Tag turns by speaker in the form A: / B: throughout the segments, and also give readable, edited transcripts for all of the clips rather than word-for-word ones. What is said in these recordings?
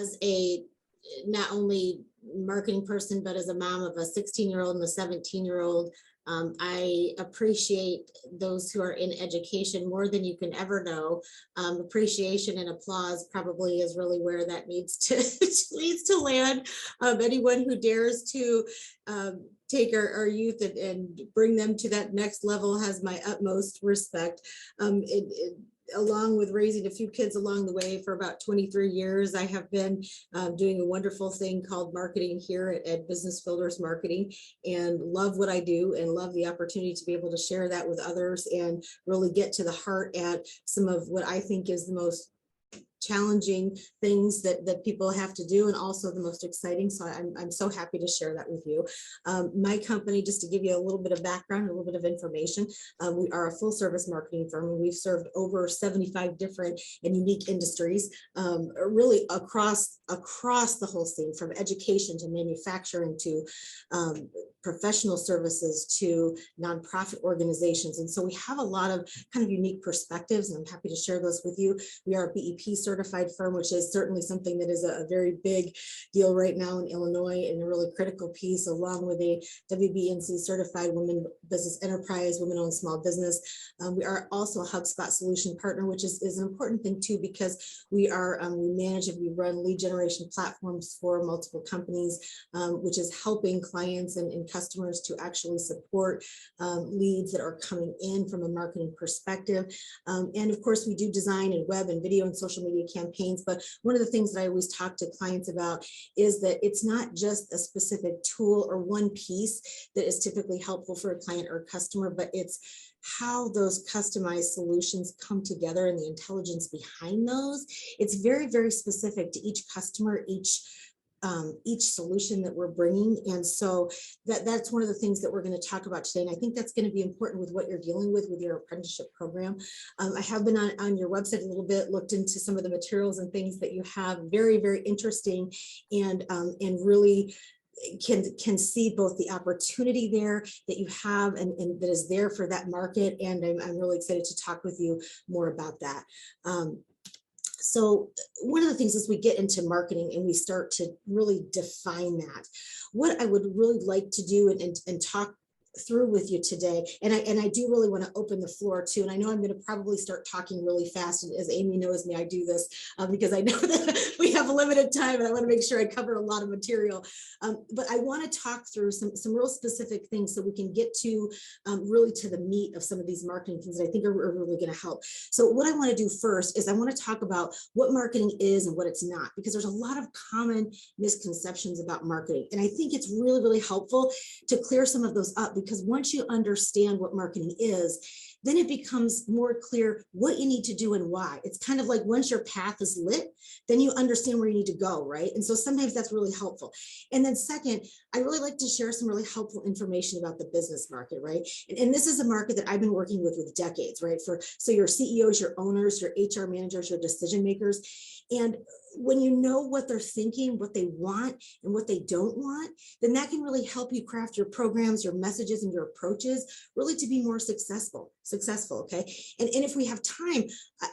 A: as a not only marketing person, but as a mom of a 16-year-old and a 17-year-old, I appreciate those who are in education more than you can ever know. Appreciation and applause probably is really where that needs to needs to land. Anyone who dares to take our youth and bring them to that next level has my utmost respect. Along with raising a few kids along the way for about 23 years, I have been doing a wonderful thing called marketing here at Business Builders Marketing, and love what I do and love the opportunity to be able to share that with others and really get to the heart at some of what I think is the most challenging things that people have to do, and also the most exciting. So I'm so happy to share that with you. My company, just to give you a little bit of background, a little bit of information, we are a full service marketing firm, and we've served over 75 different and unique industries, really across the whole scene, from education to manufacturing to professional services to nonprofit organizations. And so we have a lot of kind of unique perspectives, and I'm happy to share those with you. We are a BEP certified firm, which is certainly something that is a very big deal right now in Illinois, and a really critical piece, along with a WBNC certified women business enterprise, women-owned small business. We are also a HubSpot solution partner, which is an important thing too, because we manage and we run lead generation platforms for multiple companies, which is helping clients and customers to actually support leads that are coming in from a marketing perspective. And of course, we do design and web and video and social media campaigns. But one of the things that I always talk to clients about is that it's not just a specific tool or one piece that is typically helpful for a client or a customer, but it's how those customized solutions come together and the intelligence behind those. It's very, very specific to each customer, each solution that we're bringing. And so that's one of the things that we're going to talk about today. And I think that's going to be important with what you're dealing with your apprenticeship program. I have been on your website a little bit, looked into some of the materials and things that you have. Very, very interesting, and really can see both the opportunity there that you have and that is there for that market. And I'm really excited to talk with you more about that. So one of the things as we get into marketing and we start to really define that, what I would really like to do and talk through with you today, and I do really want to open the floor too, and I know I'm going to probably start talking really fast, and as Amy knows me, I do this because I know that we have limited time and I want to make sure I cover a lot of material, but I want to talk through some real specific things so we can get to really to the meat of some of these marketing things that I think are really going to help. So what I want to do first is I want to talk about what marketing is and what it's not, because there's a lot of common misconceptions about marketing, and I think it's really, really helpful to clear some of those up, because once you understand what marketing is, then it becomes more clear what you need to do and why. It's kind of like once your path is lit, then you understand where you need to go, right? And so sometimes that's really helpful. And then second, I really like to share some really helpful information about the business market, right? And this is a market that I've been working with decades, right? So your CEOs, your owners, your HR managers, your decision makers. And when you know what they're thinking, what they want and what they don't want, then that can really help you craft your programs, your messages, and your approaches really to be more successful, okay? And if we have time,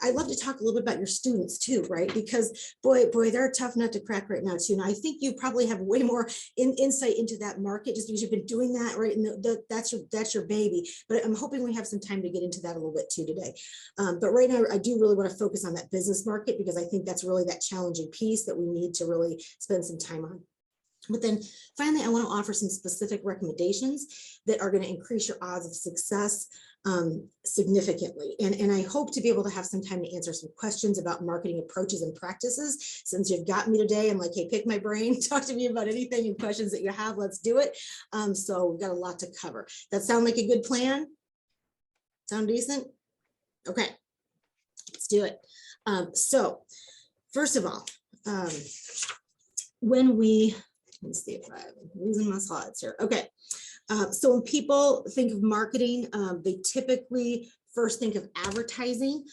A: I'd love to talk a little bit about your students too, right? Because boy, they're a tough nut to crack right now too. And I think you probably have way more insight into that market just because you've been doing that, right? And that's your baby. But I'm hoping we have some time to get into that a little bit too today. But right now, I do really want to focus on that business market, because I think that's really that challenging piece that we need to really spend some time on. But then finally, I want to offer some specific recommendations that are going to increase your odds of success significantly. And I hope to be able to have some time to answer some questions about marketing approaches and practices. Since you've got me today, I'm like, hey, pick my brain, talk to me about anything and questions that you have, let's do it. So we've got a lot to cover. That sound like a good plan? Sound decent? Okay, let's do it. So first of all, let's see if I'm losing my slides here. Okay, so when people think of marketing, they typically first think of advertising.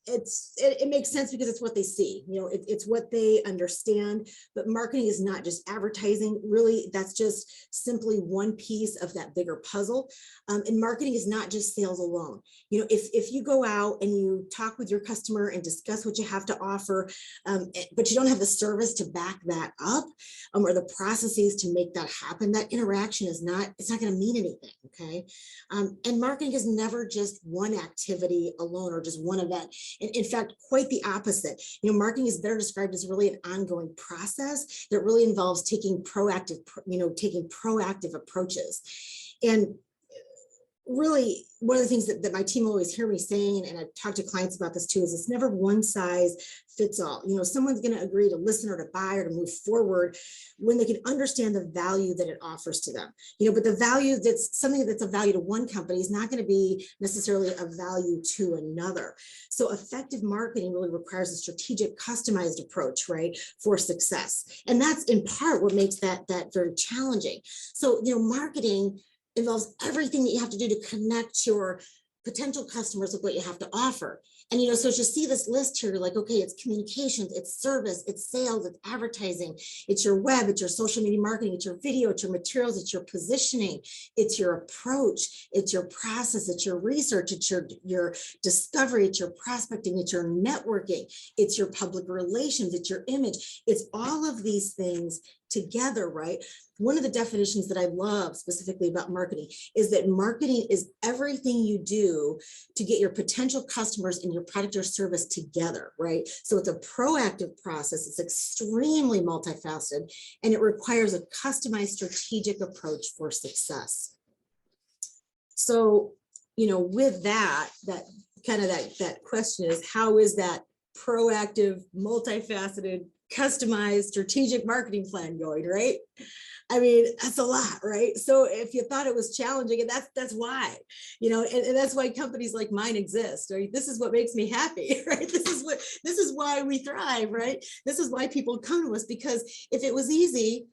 B: it makes sense because it's what they see, it's what they understand. But marketing is not just advertising. Really, that's just simply one piece of that bigger puzzle. And marketing is not just sales alone. If you go out and you talk with your customer and discuss what you have to offer, but you don't have the service to back that up, or the processes to make that happen, that interaction it's not going to mean anything. Okay. And marketing is never just one activity alone or just one event. In fact, quite the opposite. Marketing is better described as really an ongoing process that really involves taking proactive approaches. And really, one of the things that my team always hear me saying, and I talk to clients about this too, is it's never one size fits all. Someone's going to agree to listen or to buy or to move forward when they can understand the value that it offers to them. But the value that's something that's a value to one company is not going to be necessarily a value to another. So effective marketing really requires a strategic, customized approach, right, for success. And that's in part what makes that very challenging. So, marketing involves everything that you have to do to connect your potential customers with what you have to offer. And, so as you see this list here, you're like, okay, it's communications, it's service, it's sales, it's advertising, it's your web, it's your social media marketing, it's your video, it's your materials, it's your positioning, it's your approach, it's your process, it's your research, it's your discovery, it's your prospecting, it's your networking, it's your public relations, it's your image. It's all of these things together, right? One of the definitions that I love specifically about marketing is that marketing is everything you do to get your potential customers and your product or service together, right? So it's a proactive process. It's extremely multifaceted, and it requires a customized strategic approach for success. So, with that question is, how is that proactive, multifaceted, customized strategic marketing plan going, right? I mean, that's a lot, right? So if you thought it was challenging, and that's why, and that's why companies like mine exist, right? This is what makes me happy, right? This is why we thrive, right? This is why people come to us, because if it was easy,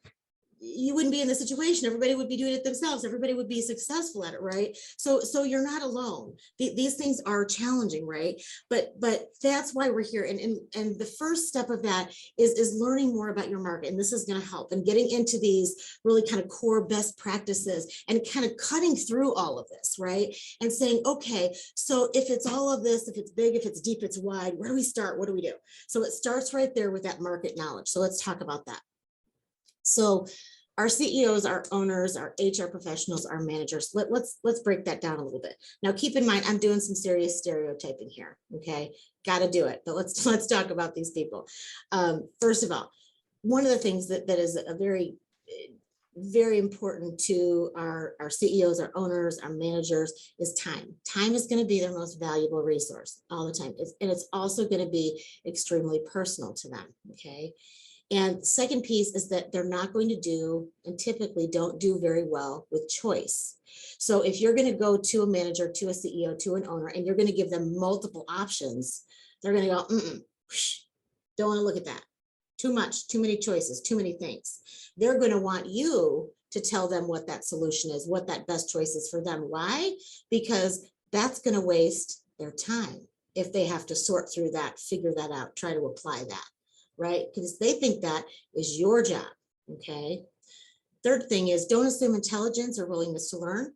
B: you wouldn't be in the situation. Everybody would be doing it themselves. Everybody would be successful at it, right? So you're not alone. These things are challenging, right? But that's why we're here. And the first step of that is learning more about your market. And this is going to help, and getting into these really kind of core best practices and kind of cutting through all of this, right? And saying, okay, so if it's all of this, if it's big, if it's deep, it's wide, where do we start? What do we do? So it starts right there with that market knowledge. So let's talk about that. So our CEOs, our owners, our HR professionals, our managers, let's break that down a little bit. Now, keep in mind, I'm doing some serious stereotyping here. Okay, got to do it. But let's talk about these people. First of all, one of the things that is a very, very important to our CEOs, our owners, our managers is time. Time is going to be their most valuable resource all the time. And it's also going to be extremely personal to them. Okay. And second piece is that they're not going to do, and typically don't do very well with choice. So if you're going to go to a manager, to a CEO, to an owner, and you're going to give them multiple options, they're going to go, don't want to look at that. Too much, too many choices, too many things. They're going to want you to tell them what that solution is, what that best choice is for them. Why? Because that's going to waste their time if they have to sort through that, figure that out, try to apply that. Right? Because they think that is your job. Okay. Third thing is, don't assume intelligence or willingness to learn.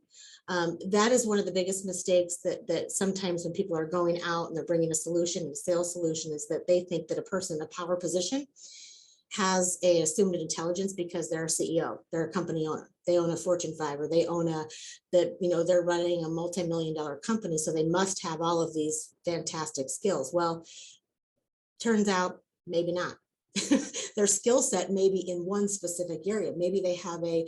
B: That is one of the biggest mistakes that sometimes when people are going out and they're bringing a solution, a sales solution, is that they think that a person in a power position has a assumed intelligence because they're a CEO, they're a company owner, they own a Fortune 5, or they own they're running a multi-million-dollar company, so they must have all of these fantastic skills. Well, turns out maybe not. Their skill set may be in one specific area. Maybe they have a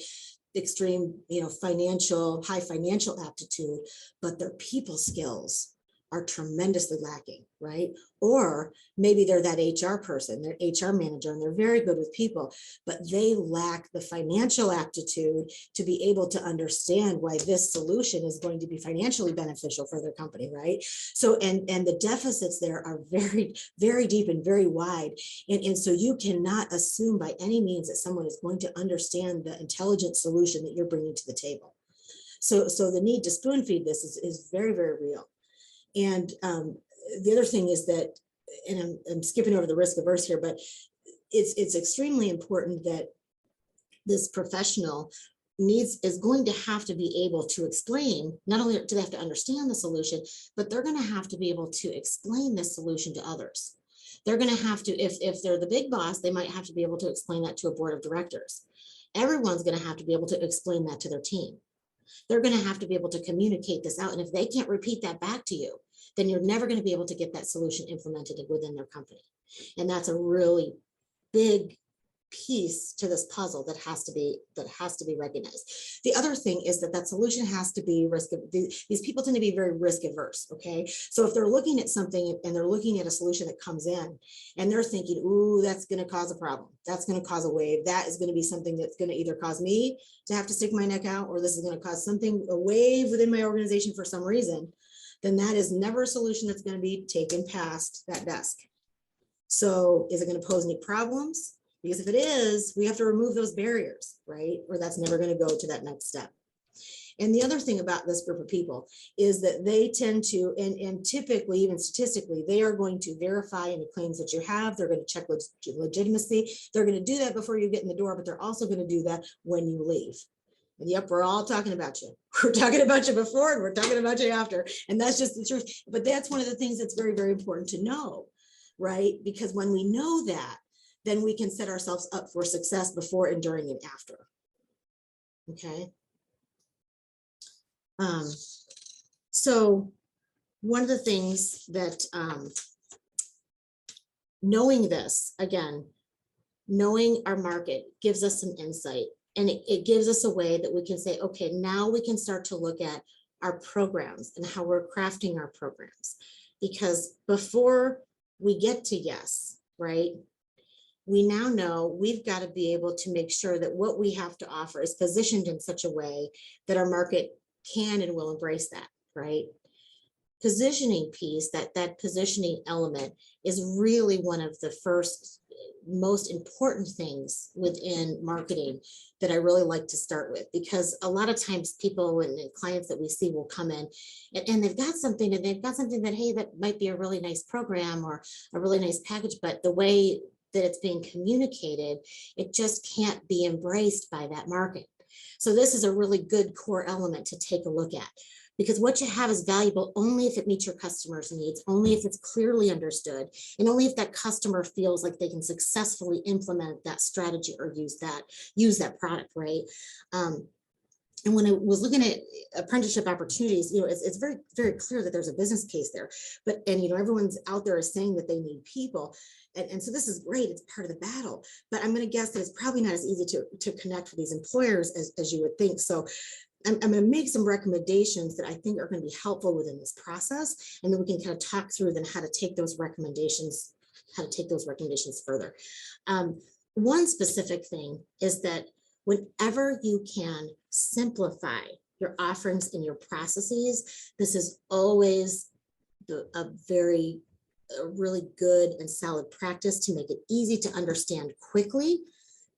B: extreme, high financial aptitude, but their people skills are tremendously lacking, right? Or maybe they're that HR person, they're HR manager, and they're very good with people, but they lack the financial aptitude to be able to understand why this solution is going to be financially beneficial for their company, right? So, and the deficits there are very, very deep and very wide. And so you cannot assume by any means that someone is going to understand the intelligent solution that you're bringing to the table. So the need to spoon feed this is very, very real. And the other thing is that, and I'm skipping over the risk averse here, but it's extremely important that this professional is going to have to be able to explain, not only do they have to understand the solution, but they're going to have to be able to explain this solution to others. They're going to have to, if they're the big boss, they might have to be able to explain that to a board of directors. Everyone's going to have to be able to explain that to their team. They're going to have to be able to communicate this out. And if they can't repeat that back to you, then you're never going to be able to get that solution implemented within their company. And that's a really big piece to this puzzle that has to be recognized. The other thing is that solution has to be these people tend to be very risk averse. Okay, so if they're looking at something and they're looking at a solution that comes in and they're thinking, ooh, that's going to cause a problem, that's going to cause a wave, that is going to be something that's going to either cause me to have to stick my neck out, or this is going to cause a wave within my organization for some reason, then that is never a solution that's going to be taken past that desk. So is it going to pose any problems? Because if it is, we have to remove those barriers, right? Or that's never going to go to that next step. And the other thing about this group of people is that they tend to, and typically, even statistically, they are going to verify any claims that you have. They're going to check legitimacy. They're going to do that before you get in the door, but they're also going to do that when you leave. And yep, we're all talking about you. We're talking about you before and we're talking about you after. And that's just the truth. But that's one of the things that's very, very important to know, right? Because when we know that, then we can set ourselves up for success before and during and after. Okay. So one of the things that, knowing this, again, knowing our market gives us some insight, and it gives us a way that we can say, okay, now we can start to look at our programs and how we're crafting our programs. Because before we get to yes, right, we now know we've got to be able to make sure that what we have to offer is positioned in such a way that our market can and will embrace that, right? Positioning piece, that positioning element is really one of the first most important things within marketing that I really like to start with, because a lot of times people and clients that we see will come in and they've got something that, hey, that might be a really nice program or a really nice package, but the way that it's being communicated, it just can't be embraced by that market. So this is a really good core element to take a look at, because what you have is valuable only if it meets your customer's needs, only if it's clearly understood, and only if that customer feels like they can successfully implement that strategy or use that product, right? And when I was looking at apprenticeship opportunities, it's very, very clear that there's a business case there. But everyone's out there is saying that they need people. And so this is great. It's part of the battle. But I'm going to guess that it's probably not as easy to connect with these employers as you would think. So I'm going to make some recommendations that I think are going to be helpful within this process. And then we can kind of talk through then how to take those recommendations further. One specific thing is that whenever you can simplify your offerings and your processes, this is always a really good and solid practice to make it easy to understand quickly,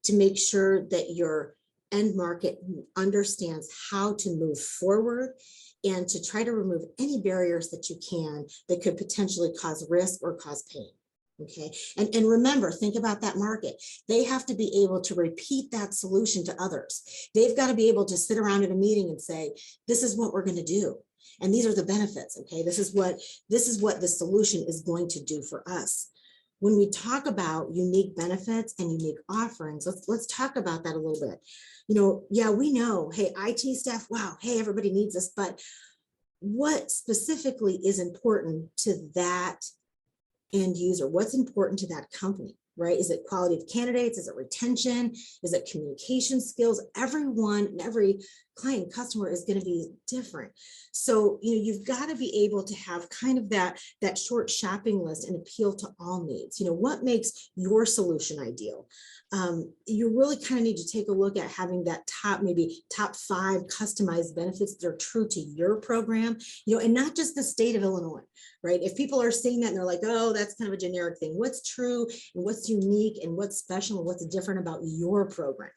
B: to make sure that your end market understands how to move forward, and to try to remove any barriers that you can that could potentially cause risk or cause pain. Okay, and remember, think about that market. They have to be able to repeat that solution to others. They've got to be able to sit around in a meeting and say, this is what we're going to do. And these are the benefits. Okay, this is what the solution is going to do for us. When we talk about unique benefits and unique offerings, let's talk about that a little bit. Yeah, we know, hey, IT staff, wow, hey, everybody needs us, but what specifically is important to that end user? What's important to that company, right? Is it quality of candidates? Is it retention? Is it communication skills? Everyone and every client and customer is going to be different. So, you've got to be able to have kind of that short shopping list and appeal to all needs. What makes your solution ideal? You really kind of need to take a look at having that maybe top 5 customized benefits that are true to your program, and not just the state of Illinois, right? If people are seeing that and they're like, oh, that's kind of a generic thing. What's true and what's unique and what's special and what's different about your program,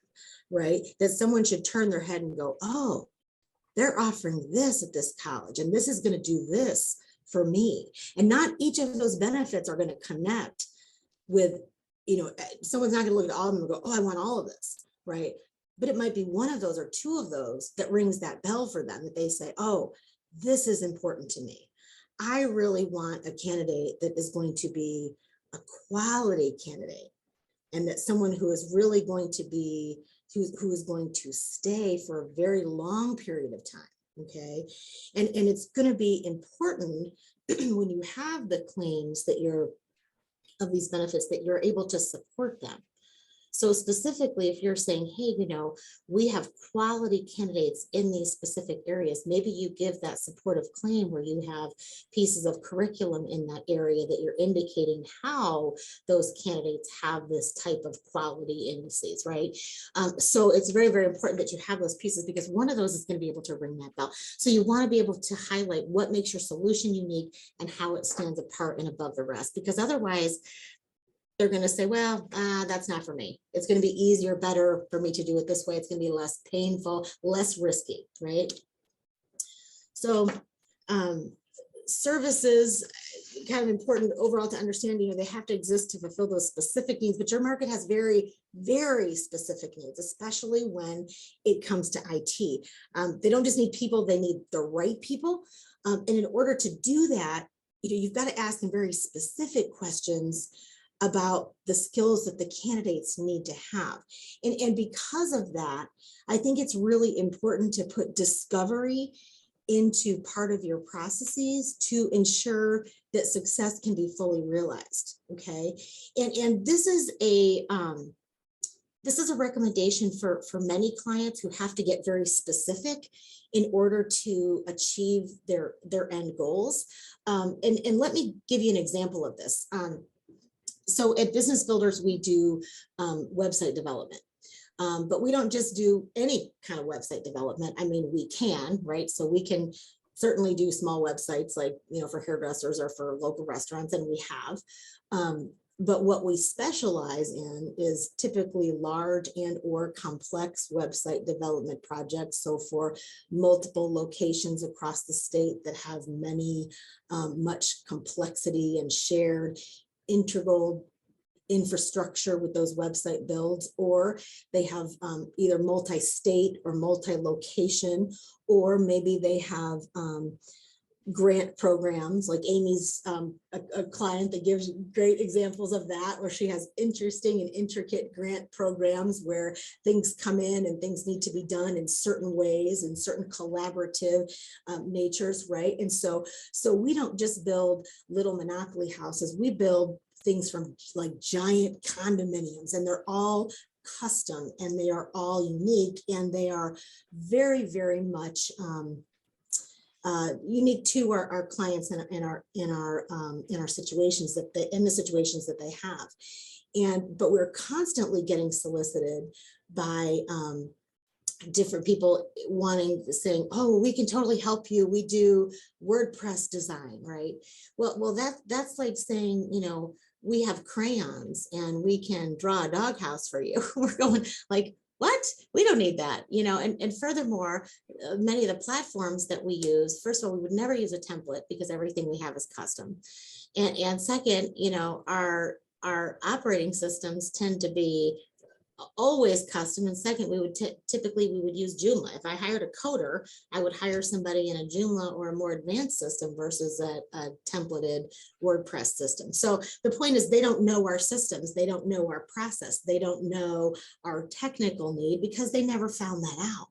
B: right? That someone should turn their head and go, oh, they're offering this at this college and this is going to do this for me. And not each of those benefits are going to connect with, someone's not going to look at all of them and go, oh, I want all of this, right? But it might be one of those or two of those that rings that bell for them, that they say, oh, this is important to me. I really want a candidate that is going to be a quality candidate, and that someone who is really going to be, who is going to stay for a very long period of time. Okay. And it's going to be important when you have the claims that you're of these benefits, that you're able to support them. So specifically, if you're saying, hey, we have quality candidates in these specific areas, maybe you give that supportive claim where you have pieces of curriculum in that area that you're indicating how those candidates have this type of quality indices, right? So it's very, very important that you have those pieces, because one of those is going to be able to ring that bell. So you want to be able to highlight what makes your solution unique and how it stands apart and above the rest, because otherwise, they're going to say, well, that's not for me. It's going to be easier, better for me to do it this way. It's going to be less painful, less risky, right? So services, kind of important overall to understand, they have to exist to fulfill those specific needs, but your market has very, very specific needs, especially when it comes to IT. They don't just need people, they need the right people. And in order to do that, you've got to ask them very specific questions about the skills that the candidates need to have. And because of that, I think it's really important to put discovery into part of your processes to ensure that success can be fully realized. Okay. And this is a recommendation for many clients who have to get very specific in order to achieve their end goals. And let me give you an example of this. So at Business Builders, we do website development, but we don't just do any kind of website development. I mean, we can, right? So we can certainly do small websites like, for hairdressers or for local restaurants, and we have. But what we specialize in is typically large and or complex website development projects. So for multiple locations across the state that have much complexity and shared integral infrastructure with those website builds, or they have either multi-state or multi-location, or maybe they have grant programs, like Amy's a client that gives great examples of that, where she has interesting and intricate grant programs where things come in and things need to be done in certain ways and certain collaborative natures, right? And so we don't just build little monopoly houses, we build things from like giant condominiums, and they're all custom and they are all unique, and they are very, very much unique to our clients and in our situations in the situations that they have. But we're constantly getting solicited by different people saying, oh, we can totally help you. We do WordPress design, right? Well, that's like saying, we have crayons and we can draw a doghouse for you. We're going like, what? We don't need that, and furthermore, many of the platforms that we use, first of all, we would never use a template because everything we have is custom. And second, our operating systems tend to be always custom. And second, we would typically use Joomla. If I hired a coder, I would hire somebody in a Joomla or a more advanced system versus a templated WordPress system. So the point is, they don't know our systems, they don't know our process, they don't know our technical need because they never found that out,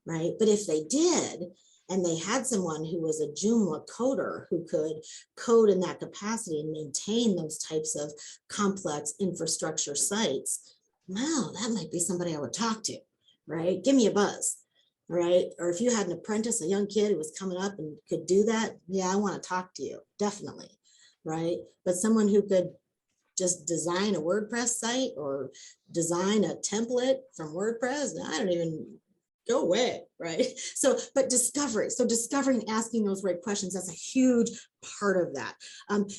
B: right? But if they did, and they had someone who was a Joomla coder who could code in that capacity and maintain those types of complex infrastructure sites, wow, that might be somebody I would talk to, right? Give me a buzz, right? Or if you had an apprentice, a young kid who was coming up and could do that, yeah, I want to talk to you, definitely, right? But someone who could just design a WordPress site or design a template from WordPress, I don't even, go away, right? So, but discovering, asking those right questions, that's a huge part of that.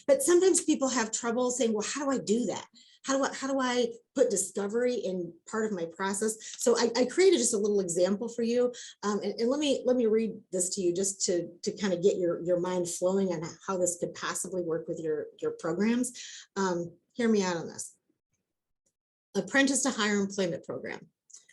B: But sometimes people have trouble saying, well, how do I do that? how do I put discovery in part of my process? So I created just a little example for you. And let me read this to you just to kind of get your mind flowing on how this could possibly work with your programs. Hear me out on this. Apprentice to hire employment program.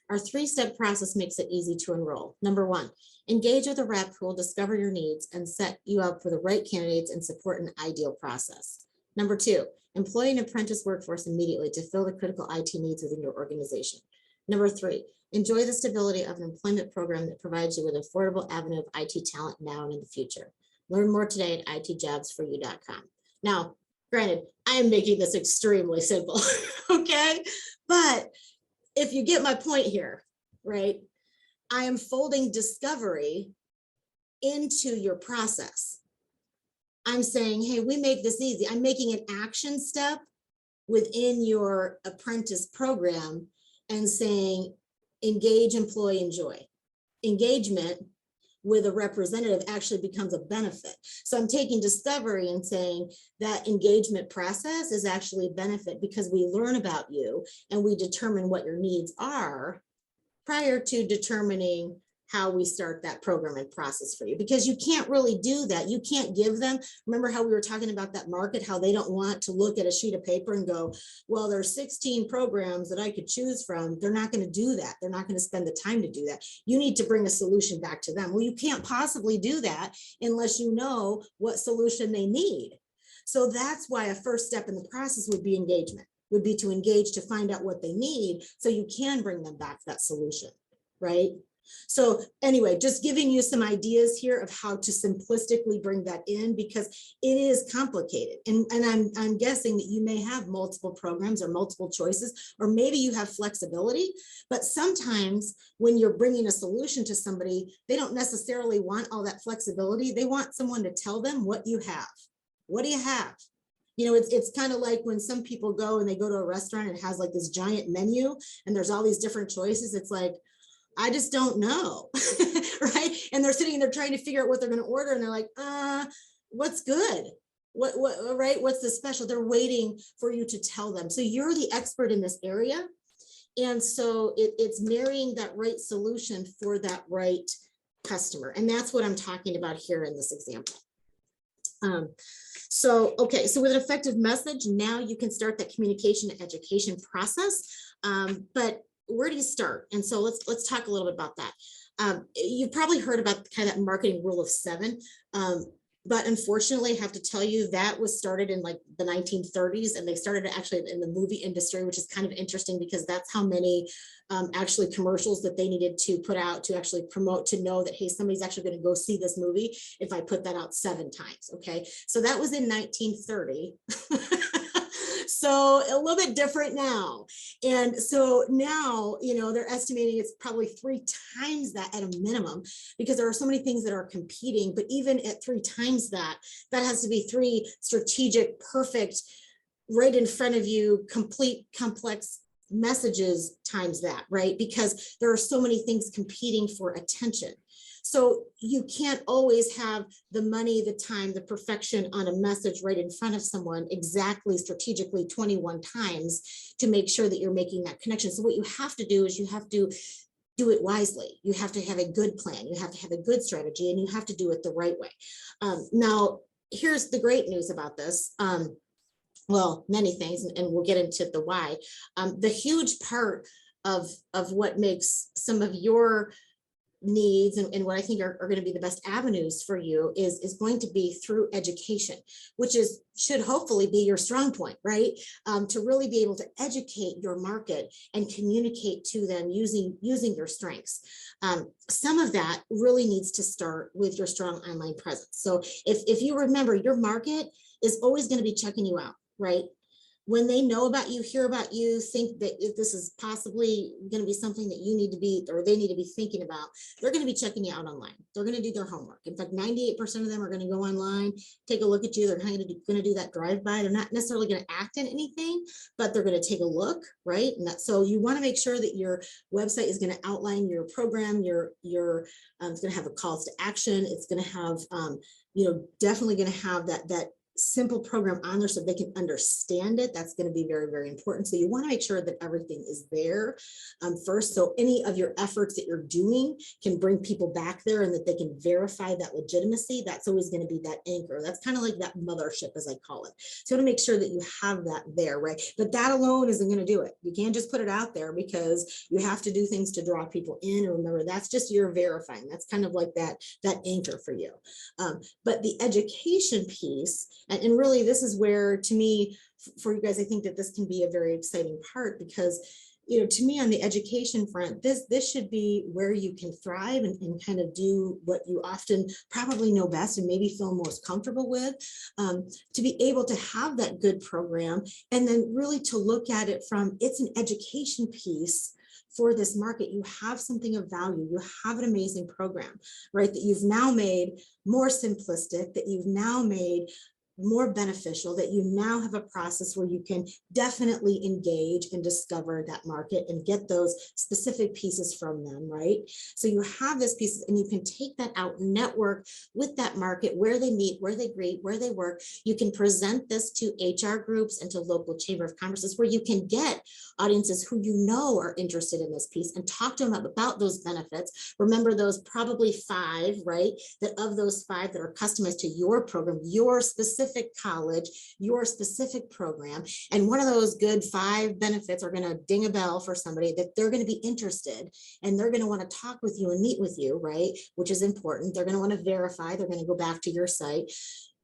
B: Our 3-step process makes it easy to enroll. Number 1, engage with a rep who will discover your needs and set you up for the right candidates and support an ideal process. Number 2, employ an apprentice workforce immediately to fill the critical IT needs within your organization. Number 3, enjoy the stability of an employment program that provides you with an affordable avenue of IT talent now and in the future. Learn more today at itjobsforyou.com. Now, granted, I am making this extremely simple, okay? But if you get my point here, right? I am folding discovery into your process. I'm saying, hey, we make this easy. I'm making an action step within your apprentice program and saying, engage, employ, enjoy. Engagement with a representative actually becomes a benefit. So I'm taking discovery and saying that engagement process is actually a benefit because we learn about you and we determine what your needs are prior to determining how we start that program and process for you, because you can't really do that. You can't give them, remember how we were talking about that market, how they don't want to look at a sheet of paper and go, well, there's 16 programs that I could choose from. They're not going to do that. They're not going to spend the time to do that. You need to bring a solution back to them. Well, you can't possibly do that unless you know what solution they need. So that's why a first step in the process would be engagement, would be to engage to find out what they need so you can bring them back that solution, right? So anyway, just giving you some ideas here of how to simplistically bring that in, because it is complicated. And I'm guessing that you may have multiple programs or multiple choices, or maybe you have flexibility, but sometimes when you're bringing a solution to somebody, they don't necessarily want all that flexibility. They want someone to tell them what you have. What do you have? You know, it's kind of like when some people go and they go to a restaurant and it has like this giant menu and there's all these different choices. It's like, I just don't know, right? And they're sitting and they're trying to figure out what they're going to order. And they're like, what's good? What, right? What's the special? They're waiting for you to tell them. So you're the expert in this area. And so it's marrying that right solution for that right customer. And that's what I'm talking about here in this example. Okay, so with an effective message, now you can start that communication and education process. But where do you start? And so let's talk a little bit about that. You've probably heard about kind of that marketing rule of 7. But unfortunately, I have to tell you that was started in like the 1930s, and they started actually in the movie industry, which is kind of interesting because that's how many actually commercials that they needed to put out to actually promote, to know that, hey, somebody's actually going to go see this movie if I put that out 7 times. Okay, so that was in 1930. So a little bit different now. And so now, you know, they're estimating it's probably 3 times that at a minimum, because there are so many things that are competing. But even at 3 times that, that has to be 3 strategic, perfect, right in front of you, complete, complex messages times that, right? Because there are so many things competing for attention. So you can't always have the money, the time, the perfection on a message right in front of someone exactly strategically 21 times to make sure that you're making that connection. So what you have to do is you have to do it wisely. You have to have a good plan. You have to have a good strategy, and you have to do it the right way. Now, here's the great news about this. Well, many things, and we'll get into the why. The huge part of what makes some of your needs and what I think are going to be the best avenues for you is going to be through education, which should hopefully be your strong point, right? To really be able to educate your market and communicate to them using your strengths. Some of that really needs to start with your strong online presence. So if you remember, your market is always going to be checking you out, right? When they know about you, hear about you, think that if this is possibly going to be something that you need to be, or they need to be thinking about, they're going to be checking you out online. They're going to do their homework. In fact, 98% of them are going to go online, take a look at you. They're going to do that drive-by. They're not necessarily going to act in anything, but they're going to take a look, right? And so you want to make sure that your website is going to outline your program. It's going to have a calls to action. It's going to have, definitely going to have that simple program on there so they can understand it. That's going to be very, very important. So you want to make sure that everything is there first. So any of your efforts that you're doing can bring people back there and that they can verify that legitimacy. That's always going to be that anchor. That's kind of like that mothership, as I call it. So you want to make sure that you have that there, right? But that alone isn't going to do it. You can't just put it out there because you have to do things to draw people in. And remember, that's just your verifying. That's kind of like that anchor for you. But the education piece, and really this is where, to me, for you guys, I think that this can be a very exciting part because, you know, to me on the education front, this should be where you can thrive and kind of do what you often probably know best and maybe feel most comfortable with, to be able to have that good program and then really to look at it from, it's an education piece for this market. You have something of value, you have an amazing program, right? That you've now made more simplistic, that you've now made more beneficial, that you now have a process where you can definitely engage and discover that market and get those specific pieces from them, right? So you have this piece and you can take that out, network with that market, where they meet, where they greet, where they work. You can present this to HR groups and to local chamber of commerces where you can get audiences who you know are interested in this piece and talk to them about those benefits. Remember those probably 5, right? That of those 5 that are customized to your program, your specific college, your specific program. And one of those good 5 benefits are going to ding a bell for somebody that they're going to be interested and they're going to want to talk with you and meet with you, right? Which is important. They're going to want to verify. They're going to go back to your site.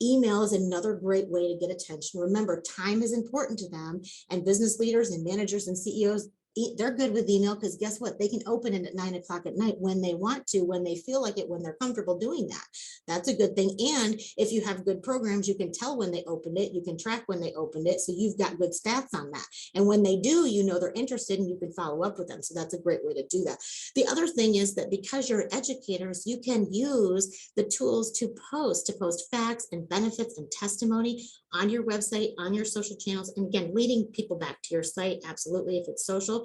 B: Email is another great way to get attention. Remember, time is important to them, and business leaders and managers and CEOs, they're good with email because guess what? They can open it at 9 o'clock at night when they want to, when they feel like it, when they're comfortable doing that. That's a good thing. And if you have good programs, you can tell when they opened it, you can track when they opened it. So you've got good stats on that. And when they do, you know they're interested and you can follow up with them. So that's a great way to do that. The other thing is that because you're educators, you can use the tools to post facts and benefits and testimony on your website, on your social channels. And again, leading people back to your site, absolutely, if it's social.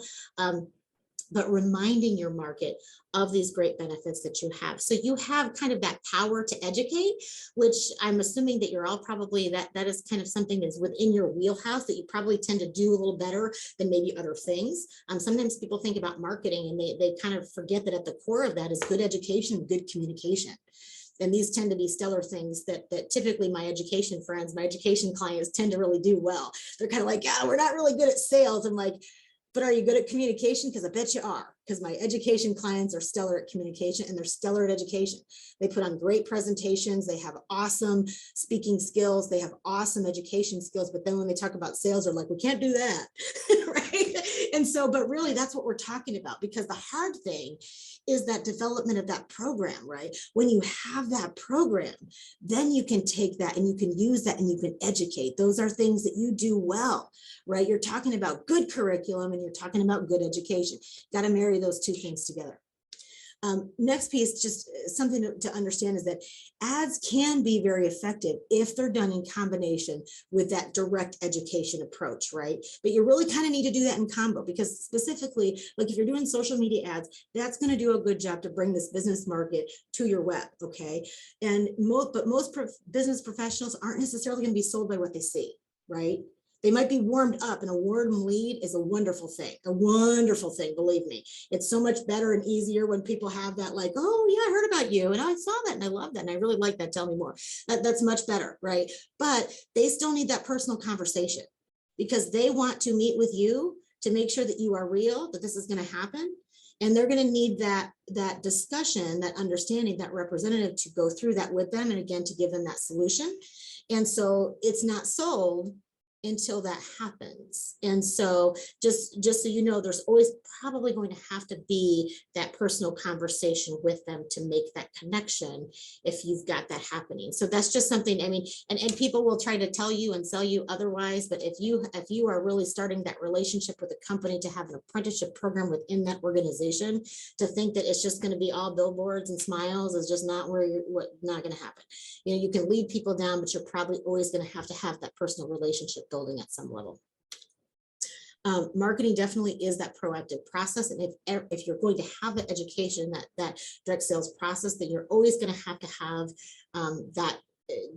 B: But reminding your market of these great benefits that you have. So you have kind of that power to educate, which I'm assuming that you're all probably, that is kind of something that's within your wheelhouse that you probably tend to do a little better than maybe other things. Sometimes people think about marketing and they kind of forget that at the core of that is good education, good communication. And these tend to be stellar things that typically my education friends, my education clients tend to really do well. They're kind of like, yeah, we're not really good at sales. I'm like, but are you good at communication? Because I bet you are, because my education clients are stellar at communication and they're stellar at education. They put on great presentations. They have awesome speaking skills. They have awesome education skills. But then when they talk about sales, they're like, we can't do that, right? And so, but really that's what we're talking about, because the hard thing is that development of that program, right? When you have that program, then you can take that and you can use that and you can educate. Those are things that you do well, right? You're talking about good curriculum and you're talking about good education. Got to marry those 2 things together. Next piece, just something to understand, is that ads can be very effective if they're done in combination with that direct education approach, right? But you really kind of need to do that in combo, because specifically, like if you're doing social media ads, that's going to do a good job to bring this business market to your web, okay? And most business professionals aren't necessarily going to be sold by what they see, right? They might be warmed up, and a warm lead is a wonderful thing, believe me. It's so much better and easier when people have that, like, oh yeah, I heard about you and I saw that and I love that and I really like that, tell me more. That's much better, right? But they still need that personal conversation, because they want to meet with you to make sure that you are real, that this is going to happen. And they're going to need that discussion, that understanding, that representative to go through that with them, and again, to give them that solution. And so it's not sold until that happens. And so just so you know, there's always probably going to have to be that personal conversation with them to make that connection if you've got that happening. So that's just something, I mean, and people will try to tell you and sell you otherwise, but if you are really starting that relationship with a company, to have an apprenticeship program within that organization, to think that it's just going to be all billboards and smiles is just not not going to happen. You know, you can lead people down, but you're probably always going to have that personal relationship building at some level. Marketing definitely is that proactive process. And if you're going to have that education, that direct sales process, then you're always going to have that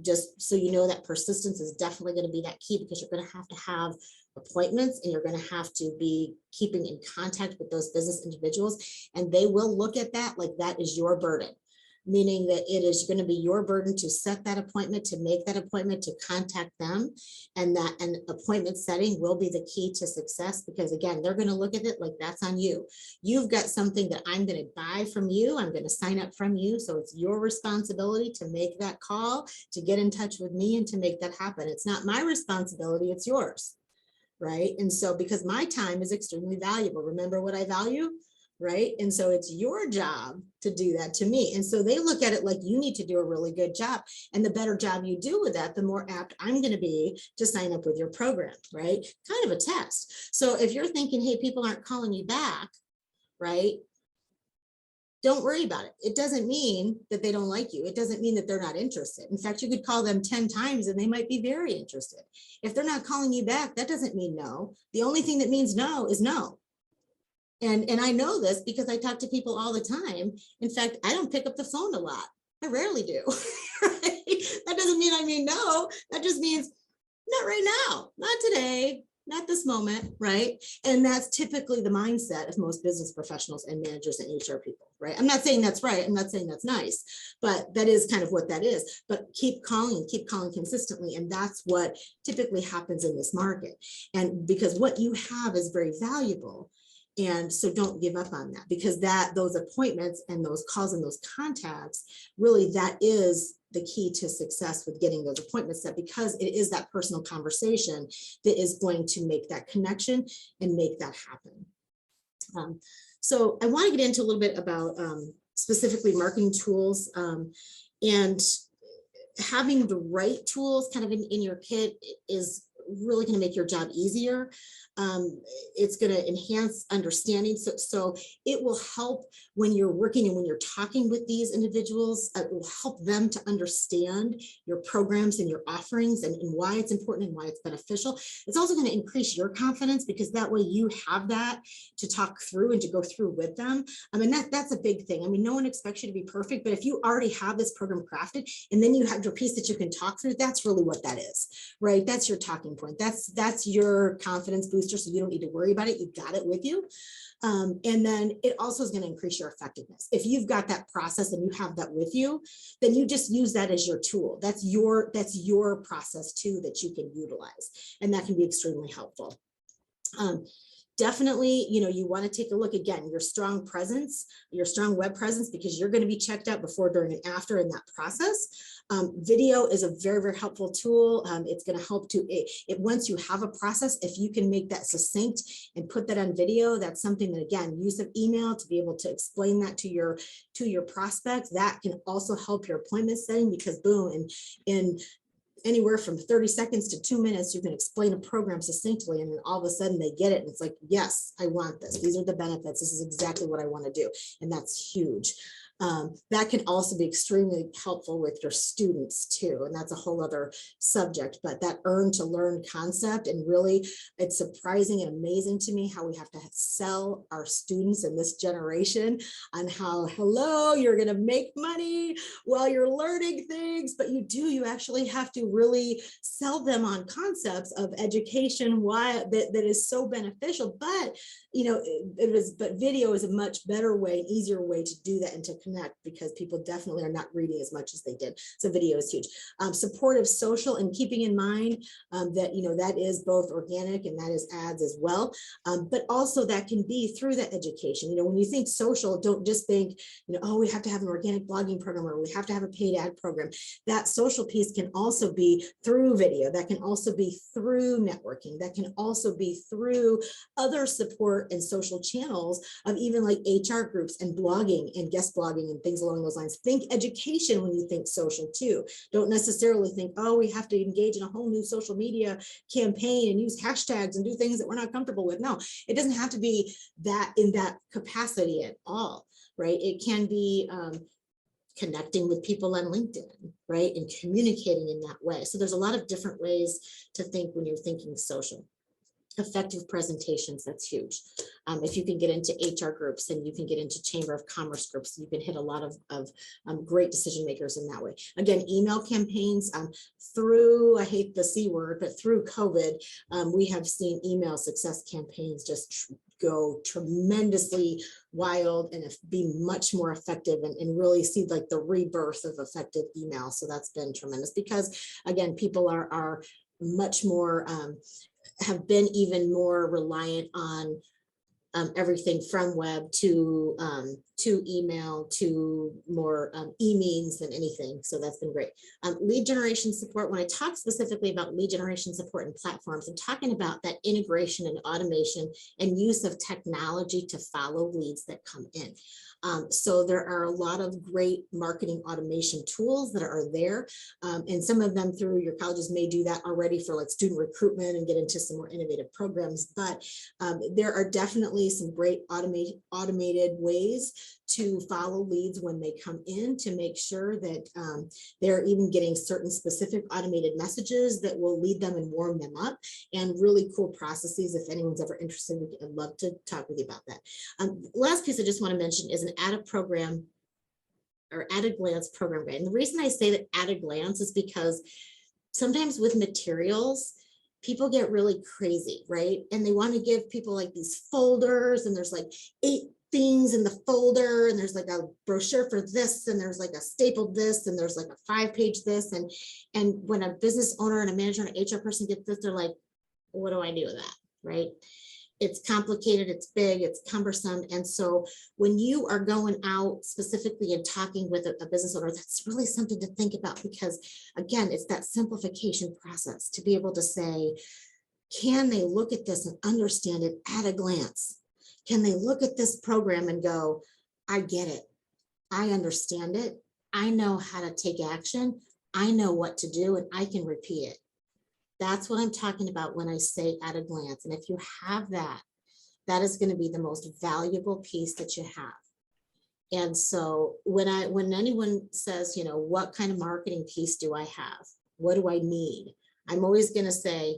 A: just so you know that persistence is definitely going to be that key, because you're going to have appointments, and you're going to have to be keeping in contact with those business individuals, and they will look at that like that is your burden, meaning that it is going to be your burden to set that appointment, to make that appointment, to contact them. And that an appointment setting will be the key to success, because again, they're going to look at it like that's on you. You've got something that I'm going to buy from you. I'm going to sign up from you. So it's your responsibility to make that call, to get in touch with me, and to make that happen. It's not my responsibility, it's yours. Right. And so, because my time is extremely valuable, remember what I value? Right. And so it's your job to do that to me. And so they look at it like you need to do a really good job. And the better job you do with that, the more apt I'm going to be to sign up with your program. Right. Kind of a test. So if you're thinking, hey, people aren't calling you back, right, don't worry about it. It doesn't mean that they don't like you. It doesn't mean that they're not interested. In fact, you could call them 10 times and they might be very interested. If they're not calling you back, that doesn't mean no. The only thing that means no is no. And I know this because I talk to people all the time. In fact, I don't pick up the phone a lot. I rarely do. Right? That doesn't mean I mean no. That just means not right now, not today, not this moment, right? And that's typically the mindset of most business professionals and managers and HR people, right? I'm not saying that's right. I'm not saying that's nice, but that is kind of what that is. But keep calling consistently. And that's what typically happens in this market. And because what you have is very valuable. And so don't give up on that, because those appointments and those calls and those contacts, really that is the key to success with getting those appointments set, because it is that personal conversation that is going to make that connection and make that happen. So I want to get into a little bit about specifically marketing tools, and having the right tools kind of in your kit is really going to make your job easier. It's going to enhance understanding. So it will help when you're working and when you're talking with these individuals. It will help them to understand your programs and your offerings, and why it's important and why it's beneficial. It's also going to increase your confidence, because that way you have that to talk through and to go through with them. I mean, that's a big thing. I mean, no one expects you to be perfect, but if you already have this program crafted and then you have your piece that you can talk through, that's really what that is, right? That's your talking point. That's your confidence booster. So you don't need to worry about it. You've got it with you. And then it also is going to increase your effectiveness. If you've got that process and you have that with you, then you just use that as your tool. That's your process too, that you can utilize. And that can be extremely helpful. Definitely, you want to take a look again, your strong presence, your strong web presence, because you're going to be checked out before, during, and after in that process. Video is a very, very helpful tool. It's going to help once you have a process, if you can make that succinct and put that on video, that's something that, again, use of email to be able to explain that to your prospects. That can also help your appointment setting, because boom, in anywhere from 30 seconds to 2 minutes, you can explain a program succinctly, and then all of a sudden they get it. And it's like, yes, I want this. These are the benefits. This is exactly what I want to do. And that's huge. That can also be extremely helpful with your students too. And that's a whole other subject, but that earn to learn concept, and really it's surprising and amazing to me how we have to sell our students in this generation on how, hello, you're going to make money while you're learning things, but you actually have to really sell them on concepts of education, why that is so beneficial. But but video is a much better way, easier way to do that and to connect, because people definitely are not reading as much as they did. So video is huge. Supportive social, and keeping in mind that, that is both organic and that is ads as well. But also that can be through that education. When you think social, don't just think, oh, we have to have an organic blogging program, or we have to have a paid ad program. That social piece can also be through video. That can also be through networking. That can also be through other support and social channels of even like HR groups and blogging and guest blogging and things along those lines. Think education when you think social too. Don't necessarily think, oh, we have to engage in a whole new social media campaign and use hashtags and do things that we're not comfortable with. No, it doesn't have to be that in that capacity at all, right? It can be connecting with people on LinkedIn, right? And communicating in that way. So there's a lot of different ways to think when you're thinking social. Effective presentations, that's huge. If you can get into HR groups and you can get into Chamber of Commerce groups, you can hit a lot of great decision makers in that way. Again, email campaigns through, I hate the C word, but through COVID, we have seen email success campaigns just go tremendously wild and be much more effective and really see like the rebirth of effective email. So that's been tremendous because again, people are much more have been even more reliant on everything from web to email to more e-means than anything. So that's been great. Lead generation support. When I talk specifically about lead generation support and platforms, I'm talking about that integration and automation and use of technology to follow leads that come in. So there are a lot of great marketing automation tools that are there. And some of them through your colleges may do that already for like student recruitment and get into some more innovative programs. But there are definitely some great automated ways to follow leads when they come in to make sure that they're even getting certain specific automated messages that will lead them and warm them up, and really cool processes. If anyone's ever interested, I'd love to talk with you about that. Last piece I just want to mention is an at a program or at a glance program guide. And the reason I say that at a glance is because sometimes with materials, people get really crazy, right? And they want to give people like these folders and there's like 8 things in the folder and there's like a brochure for this and there's like a stapled this and there's like a 5-page this. And when a business owner and a manager and an HR person gets this, they're like, what do I do with that, right? It's complicated, it's big, it's cumbersome. And so when you are going out specifically and talking with a business owner, that's really something to think about because again, it's that simplification process to be able to say, can they look at this and understand it at a glance? Can they look at this program and go, I get it, I understand it, I know how to take action, I know what to do, and I can repeat it. That's what I'm talking about when I say at a glance. And if you have that, that is going to be the most valuable piece that you have. And so when anyone says, you know, what kind of marketing piece do I have? What do I need? I'm always going to say,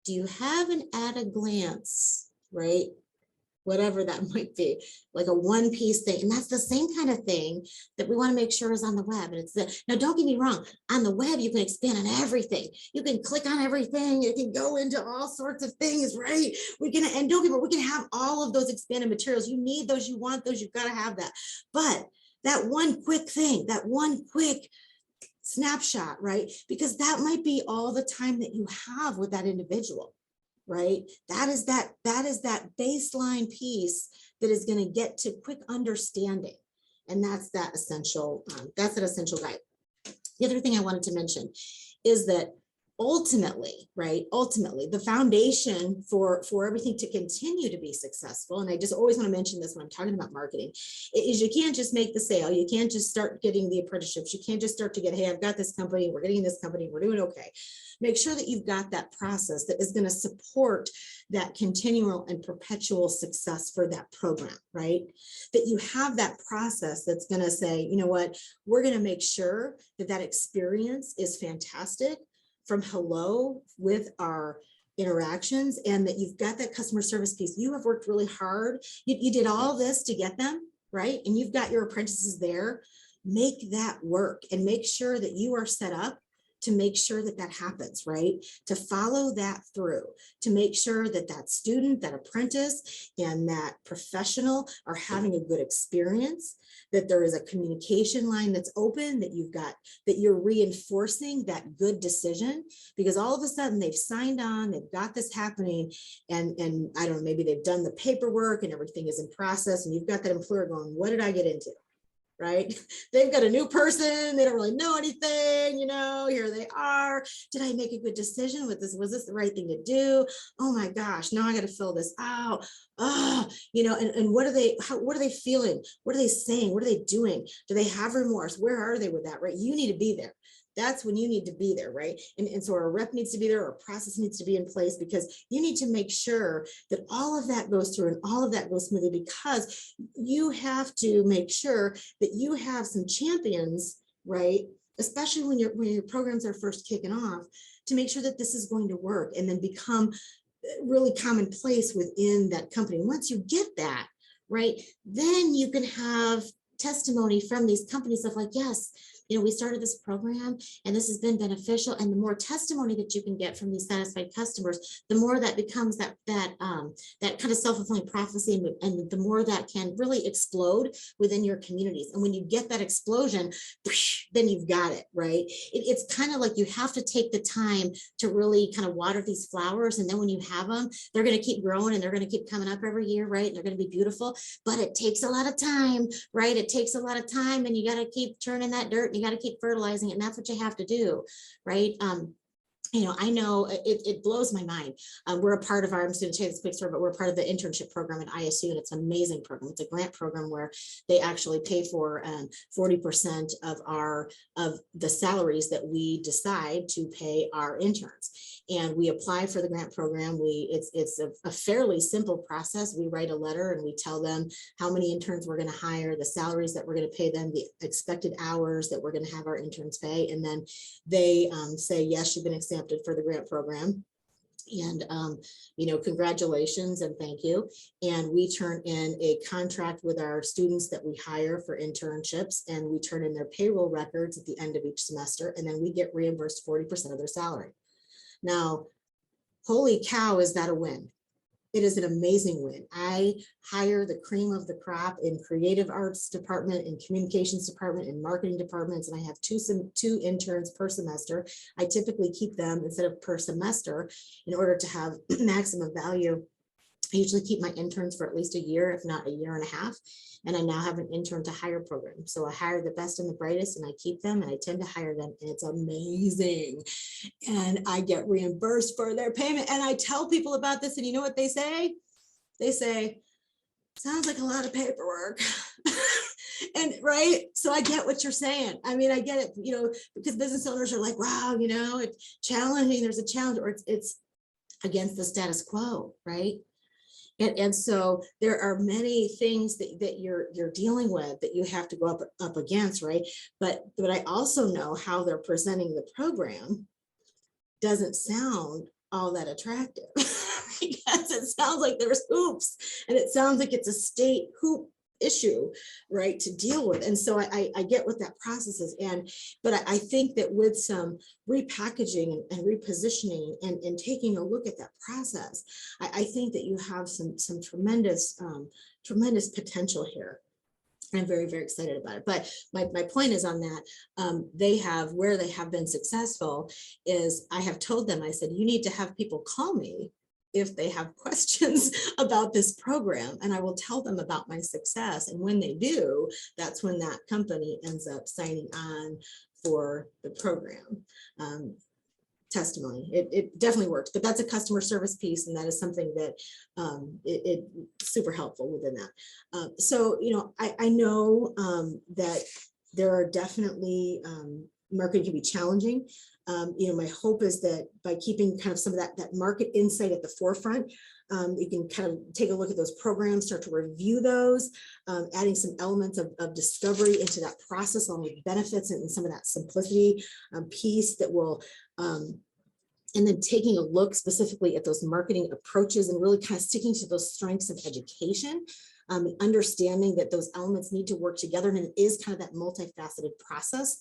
A: do you have an at a glance, right? Whatever that might be, like a one-piece thing. And that's the same kind of thing that we want to make sure is on the web. And it's now, don't get me wrong, on the web, you can expand on everything. You can click on everything. It can go into all sorts of things, right? We can have all of those expanded materials. You need those, you want those, you've got to have that. But that one quick thing, that one quick snapshot, right? Because that might be all the time that you have with that individual. Right? That is that baseline piece that is going to get to quick understanding. And that's that essential guide. The other thing I wanted to mention is that ultimately, the foundation for everything to continue to be successful, and I just always want to mention this when I'm talking about marketing, is you can't just make the sale. You can't just start getting the apprenticeships. You can't just start to get, hey, I've got this company, we're getting this company, we're doing okay. Make sure that you've got that process that is going to support that continual and perpetual success for that program, right? That you have that process that's going to say, you know what, we're going to make sure that that experience is fantastic from hello with our interactions, and that you've got that customer service piece. You have worked really hard. You did all this to get them, right? And you've got your apprentices there. Make that work and make sure that you are set up to make sure that that happens, right? To follow that through, to make sure that that student, that apprentice, and that professional are having a good experience, that there is a communication line that's open, that you're reinforcing that good decision, because all of a sudden they've signed on, they've got this happening, and I don't know, maybe they've done the paperwork and everything is in process, and you've got that employer going, what did I get into? Right? They've got a new person. They don't really know anything, you know, here they are. Did I make a good decision with this? Was this the right thing to do? Oh my gosh, now I got to fill this out. Oh, you know, and what are they feeling? What are they saying? What are they doing? Do they have remorse? Where are they with that, right? You need to be there. That's when you need to be there, right? And so our rep needs to be there, our process needs to be in place, because you need to make sure that all of that goes through and all of that goes smoothly, because you have to make sure that you have some champions, right? Especially when your programs are first kicking off, to make sure that this is going to work and then become
B: really commonplace within that company. Once you get that, right, then you can have testimony from these companies of like, yes, we started this program and this has been beneficial. And the more testimony that you can get from these satisfied customers, the more that becomes that kind of self-fulfilling prophecy, and the more that can really explode within your communities. And when you get that explosion, then you've got it, right? It's kind of like you have to take the time to really kind of water these flowers. And then when you have them, they're going to keep growing and they're going to keep coming up every year, right? And they're going to be beautiful, but it takes a lot of time, right? It takes a lot of time, and you got to keep turning that dirt, and you got to keep fertilizing it. And that's what you have to do, right? I know it blows my mind. We're a part of I'm just going to tell you this quick story, but we're part of the internship program at ISU, and it's an amazing program. It's a grant program where they actually pay for 40% of the salaries that we decide to pay our interns. And we apply for the grant program. It's a fairly simple process. We write a letter and we tell them how many interns we're going to hire, the salaries that we're going to pay them, the expected hours that we're going to have our interns pay. And then they say, yes, you've been accepted for the grant program. And, congratulations and thank you. And we turn in a contract with our students that we hire for internships, and we turn in their payroll records at the end of each semester. And then we get reimbursed 40% of their salary. Now, holy cow, is that a win? It is an amazing win. I hire the cream of the crop in creative arts department, in communications department, in marketing departments, and I have two interns per semester. I typically keep them instead of per semester in order to have maximum value. I usually keep my interns for at least a year, if not a year and a half. And I now have an intern to hire program. So I hire the best and the brightest, and I keep them, and I tend to hire them, and it's amazing. And I get reimbursed for their payment. And I tell people about this, and you know what they say? They say, sounds like a lot of paperwork. And right. So I get what you're saying. I mean, I get it, because business owners are like, wow, it's challenging. There's a challenge, or it's against the status quo, right? And so there are many things that you're dealing with that you have to go up against, right? But I also know how they're presenting the program doesn't sound all that attractive because it sounds like there's hoops, and it sounds like it's a state hoop issue, right, to deal with. And so I get what that process is. But I think that with some repackaging and repositioning and taking a look at that process, I think that you have some tremendous potential here. I'm very, very excited about it. But my point is on that, where they have been successful is I have told them, I said, you need to have people call me if they have questions about this program, and I will tell them about my success. And when they do, that's when that company ends up signing on for the program. Testimony. It definitely works, but that's a customer service piece, and that is something that it super helpful within that. So, I know that there are definitely marketing can be challenging. My hope is that by keeping kind of some of that market insight at the forefront, you can kind of take a look at those programs, start to review those, adding some elements of discovery into that process along with benefits and some of that simplicity piece that will, and then taking a look specifically at those marketing approaches and really kind of sticking to those strengths of education. Understanding that those elements need to work together, and it is kind of that multifaceted process.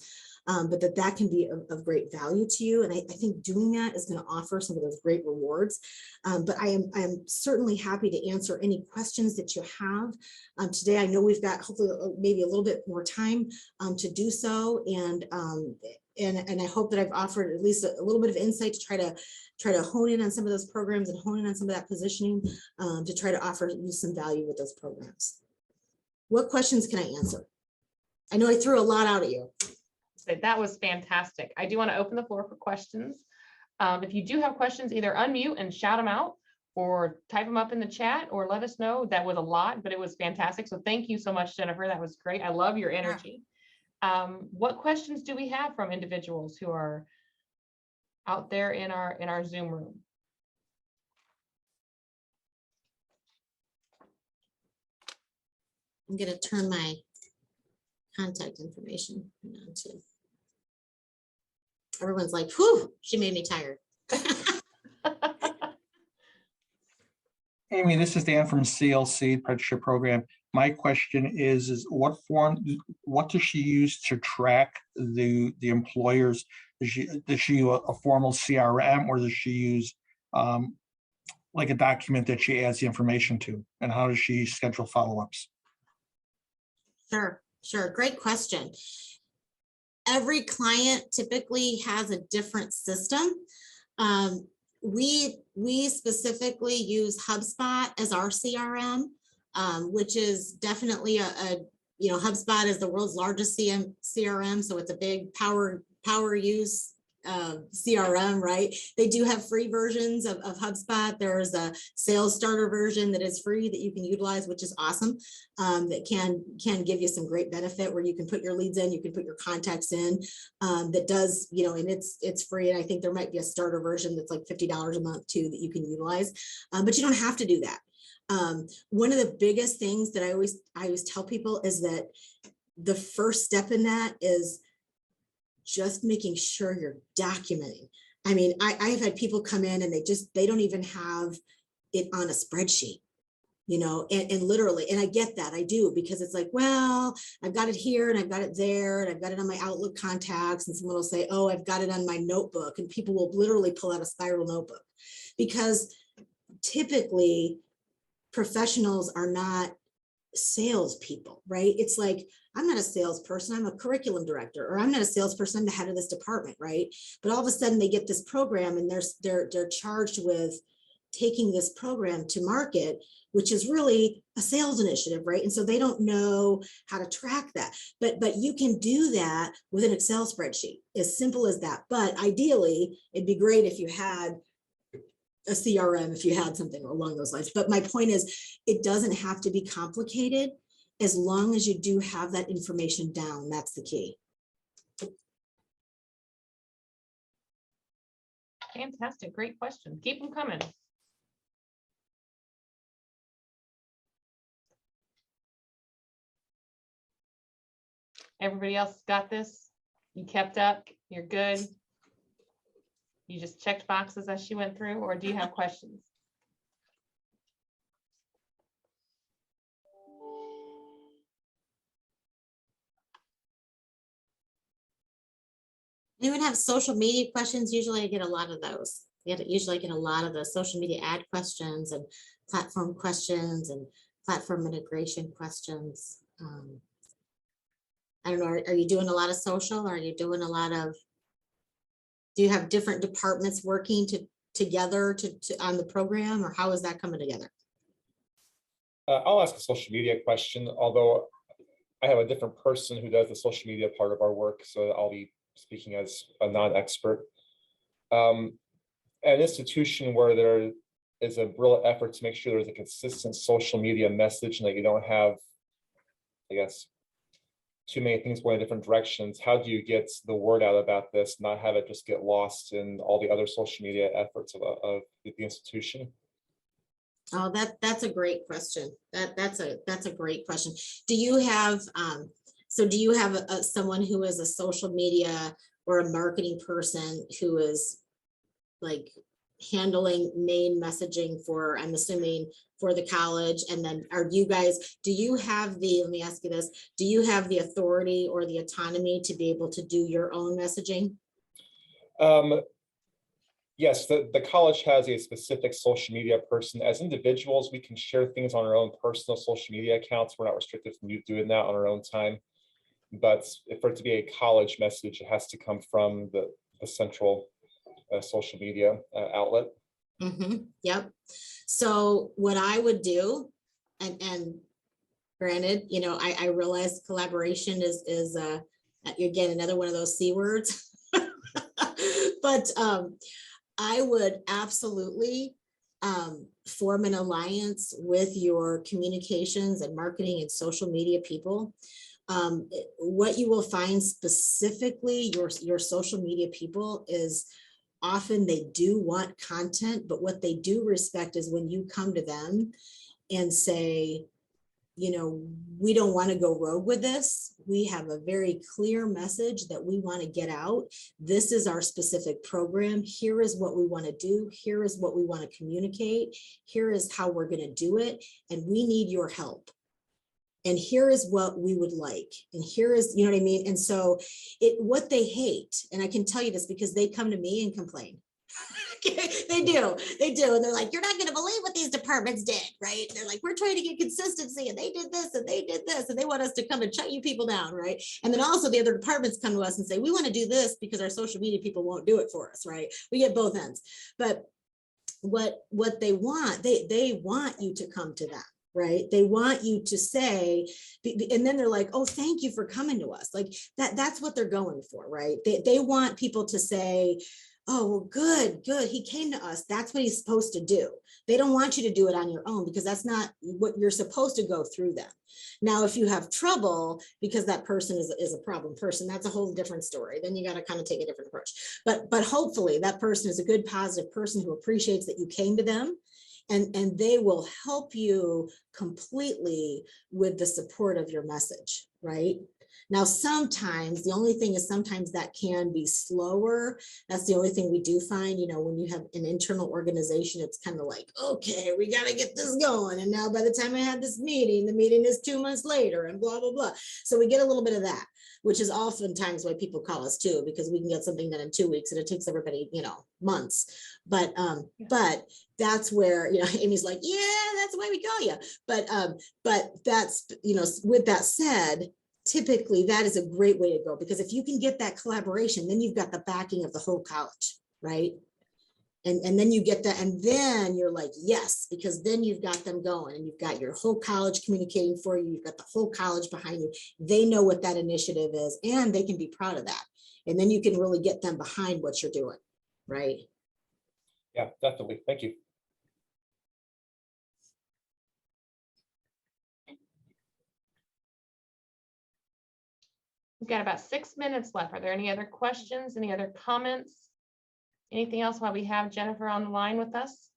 B: But that can be of great value to you. And I think doing that is going to offer some of those great rewards. But I am certainly happy to answer any questions that you have today. I know we've got hopefully maybe a little bit more time to do so. And I hope that I've offered at least a little bit of insight to try to hone in on some of those programs and hone in on some of that positioning to try to offer you some value with those programs. What questions can I answer? I know I threw a lot out at you.
C: That was fantastic. I do want to open the floor for questions. If you do have questions, either unmute and shout them out, or type them up in the chat, or let us know. That was a lot, but it was fantastic. So thank you so much, Jennifer. That was great. I love your energy. What questions do we have from individuals who are out there in our Zoom room?
A: I'm going to turn my contact information on too. Everyone's like, whew, she made me tired.
D: Amy, this is Dan from CLC Apprenticeship Program. My question is what does she use to track the employers? Does she use a formal CRM, or does she use like a document that she adds the information to? And how does she schedule follow-ups?
A: Sure. Great question. Every client typically has a different system. We specifically use HubSpot as our CRM, which is definitely HubSpot is the world's largest CRM, so it's a big power use CRM, right? They do have free versions of HubSpot. There's a sales starter version that is free that you can utilize, which is awesome. That can give you some great benefit where you can put your leads in, you can put your contacts in. That does, and it's free. And I think there might be a starter version that's like $50 a month too that you can utilize, but you don't have to do that. One of the biggest things that I always tell people is that the first step in that is just making sure you're documenting. I mean, I have had people come in and they don't even have it on a spreadsheet, and literally, and I get that, I do, because it's like, well, I've got it here and I've got it there and I've got it on my Outlook contacts, and someone will say, oh, I've got it on my notebook, and people will literally pull out a spiral notebook, because typically professionals are not salespeople, right? It's like, I'm not a salesperson, I'm a curriculum director, or I'm not a salesperson, I'm the head of this department, right? But all of a sudden they get this program and they're charged with taking this program to market, which is really a sales initiative, right? And so they don't know how to track that. But you can do that with an Excel spreadsheet, as simple as that. But ideally, it'd be great if you had a CRM, if you had something along those lines. But my point is, it doesn't have to be complicated as long as you do have that information down. That's the key.
C: Fantastic. Great question. Keep them coming. Everybody else got this? You kept up? You're good? You just checked boxes as she went through, or do you have questions?
A: Anyone have social media questions? Usually I get a lot of those. Usually I get a lot of the social media ad questions and platform questions and platform integration questions. I don't know, are you doing a lot of social? Are you doing a lot of, do you have different departments working together on the program, or how is that coming together?
E: I'll ask a social media question, although I have a different person who does the social media part of our work, so I'll be speaking as a non-expert. An institution where there is a real effort to make sure there's a consistent social media message and that you don't have, I guess, too many things going in different directions. How do you get the word out about this, not have it just get lost in all the other social media efforts of the institution?
A: Oh, that's a great question. That's a great question. Do you have someone who is a social media or a marketing person who is like handling main messaging for, I'm assuming, for the college? And then let me ask you this, do you have the authority or the autonomy to be able to do your own messaging?
E: Yes, the college has a specific social media person. As individuals, we can share things on our own personal social media accounts. We're not restricted from doing that on our own time. But for it to be a college message, it has to come from the central social media outlet.
A: Yep. So what I would do, and granted, I realize collaboration is again another one of those C words, but I would absolutely form an alliance with your communications and marketing and social media people. What you will find specifically, your social media people, is often they do want content, but what they do respect is when you come to them and say,
B: you know, we don't want to go rogue with this. We have a very clear message that we want to get out. This is our specific program. Here is what we want to do. Here is what we want to communicate. Here is how we're going to do it. And we need your help. And here is what we would like. And here is, you know what I mean? And so what they hate, and I can tell you this because they come to me and complain. They do. And they're like, you're not going to believe what these departments did, right? They're like, we're trying to get consistency and they did this and they did this and they want us to come and shut you people down, right? And then also the other departments come to us and say, we want to do this because our social media people won't do it for us, right? We get both ends. But what they want, they want you to come to them. Right? They want you to say, and then they're like, oh, thank you for coming to us. Like that's what they're going for, right? They want people to say, oh, well, good. He came to us. That's what he's supposed to do. They don't want you to do it on your own because that's not what you're supposed to go through them. Now, if you have trouble because that person is a problem person, that's a whole different story. Then you got to kind of take a different approach. But hopefully that person is a good, positive person who appreciates that you came to them. And they will help you completely with the support of your message, right? Now, sometimes the only thing is sometimes that can be slower. That's the only thing we do find, you know, when you have an internal organization, it's kind of like, okay, we got to get this going. And now by the time I had this meeting, the meeting is 2 months later and blah, blah, blah. So we get a little bit of that, which is oftentimes why people call us too, because we can get something done in 2 weeks and it takes everybody, you know, months. But that's where, you know, Amy's like, yeah, that's why we call you. But that's, you know, with that said, typically that is a great way to go, because if you can get that collaboration, then you've got the backing of the whole college, right? And then you get that, and then you're like, yes, because then you've got them going and you've got your whole college communicating for you. You've got the whole college behind you. They know what that initiative is and they can be proud of that. And then you can really get them behind what you're doing, right?
E: Yeah, definitely. Thank you.
C: We've got about 6 minutes left. Are there any other questions? Any other comments? Anything else while we have Jennifer on the line with us?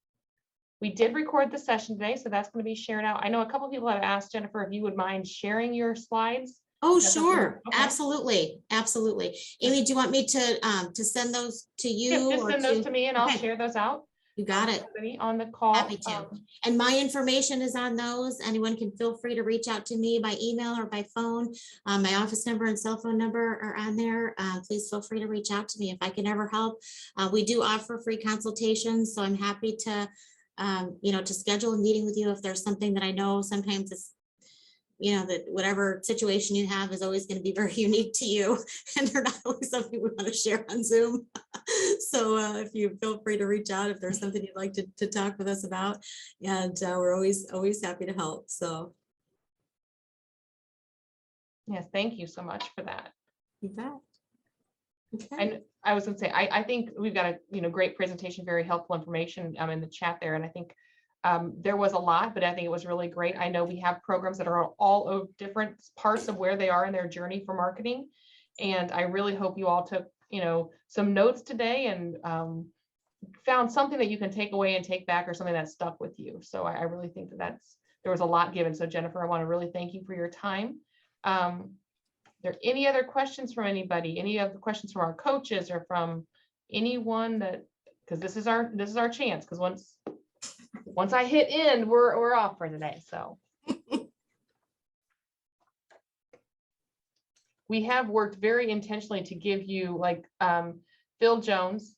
C: We did record the session today, so that's going to be shared out. I know a couple of people have asked Jennifer if you would mind sharing your slides.
A: Oh,
C: That's
A: sure.
C: okay.
A: Absolutely. Amy, do you want me to send those to you?
C: Yeah, just
A: or
C: send those to me and I'll
A: Okay.
C: share those out.
A: You got it.
C: Everybody on the call.
A: Happy to. And my information is on those. Anyone can feel free to reach out to me by email or by phone. My office number and cell phone number are on there. Please feel free to reach out to me if I can ever help. We do offer free consultations, so I'm happy to, you know, to schedule a meeting with you if there's something that I know sometimes it's, you know, that whatever situation you have is always going to be very unique to you. And they're not always something we want to share on Zoom. So if you feel free to reach out, if there's something you'd like to talk with us about, and we're always happy to help. So.
C: Yes, thank you so much for that.
A: You bet. Okay.
C: And I was going to say, I think we've got a great presentation, very helpful information in the chat there. And I think there was a lot, but I think it was really great. I know we have programs that are all of different parts of where they are in their journey for marketing. And I really hope you all took, some notes today and found something that you can take away and take back, or something that stuck with you. So I really think there was a lot given. So Jennifer, I want to really thank you for your time. Are there any other questions from anybody? Any of the questions from our coaches or from anyone because this is our chance, because once I hit end, we're off for the day. So we have worked very intentionally to give you, like Phil Jones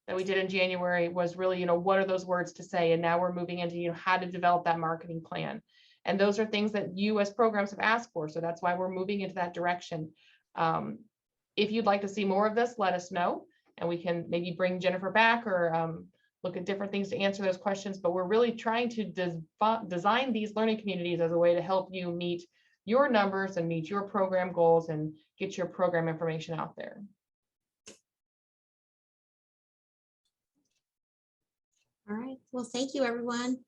C: that we did in January was really, what are those words to say? And now we're moving into, how to develop that marketing plan. And those are things that you as programs have asked for. So that's why we're moving into that direction. If you'd like to see more of this, let us know, and we can maybe bring Jennifer back or look at different things to answer those questions. But we're really trying to design these learning communities as a way to help you meet your numbers and meet your program goals and get your program information out there.
A: All right. Well, thank you, everyone.